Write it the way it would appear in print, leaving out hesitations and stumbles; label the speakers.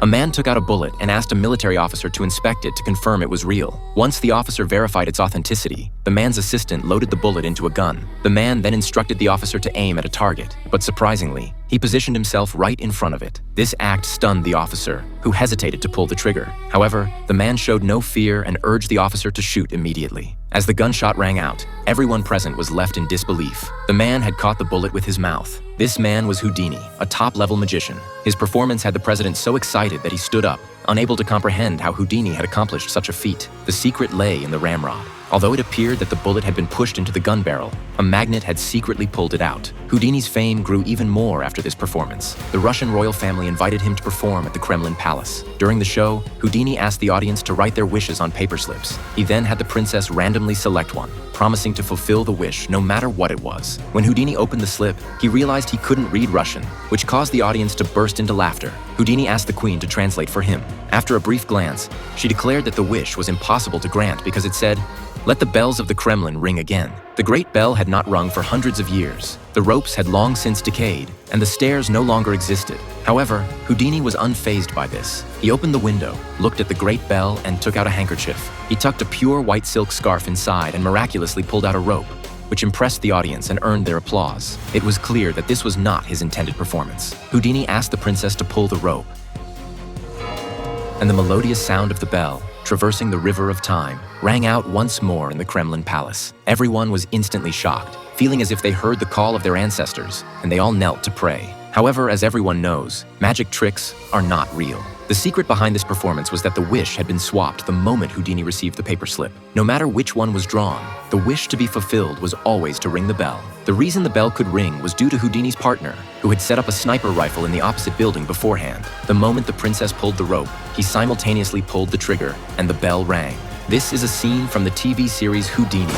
Speaker 1: A man took out a bullet and asked a military officer to inspect it to confirm it was real. Once the officer verified its authenticity, the man's assistant loaded the bullet into a gun. The man then instructed the officer to aim at a target, but surprisingly, he positioned himself right in front of it. This act stunned the officer, who hesitated to pull the trigger. However, the man showed no fear and urged the officer to shoot immediately. As the gunshot rang out, everyone present was left in disbelief. The man had caught the bullet with his mouth. This man was Houdini, a top-level magician. His performance had the president so excited that he stood up, unable to comprehend how Houdini had accomplished such a feat. The secret lay in the ramrod. Although it appeared that the bullet had been pushed into the gun barrel, a magnet had secretly pulled it out. Houdini's fame grew even more after this performance. The Russian royal family invited him to perform at the Kremlin Palace. During the show, Houdini asked the audience to write their wishes on paper slips. He then had the princess randomly select one, promising to fulfill the wish no matter what it was. When Houdini opened the slip, he realized he couldn't read Russian, which caused the audience to burst into laughter. Houdini asked the queen to translate for him. After a brief glance, she declared that the wish was impossible to grant because it said, "Let the bells of the Kremlin ring again." The great bell had not rung for hundreds of years. The ropes had long since decayed, and the stairs no longer existed. However, Houdini was unfazed by this. He opened the window, looked at the great bell, and took out a handkerchief. He tucked a pure white silk scarf inside and miraculously pulled out a rope, which impressed the audience and earned their applause. It was clear that this was not his intended performance. Houdini asked the princess to pull the rope, and the melodious sound of the bell, traversing the river of time, rang out once more in the Kremlin Palace. Everyone was instantly shocked, feeling as if they heard the call of their ancestors, and they all knelt to pray. However, as everyone knows, magic tricks are not real. The secret behind this performance was that the wish had been swapped the moment Houdini received the paper slip. No matter which one was drawn, the wish to be fulfilled was always to ring the bell. The reason the bell could ring was due to Houdini's partner, who had set up a sniper rifle in the opposite building beforehand. The moment the princess pulled the rope, he simultaneously pulled the trigger, and the bell rang. This is a scene from the TV series Houdini,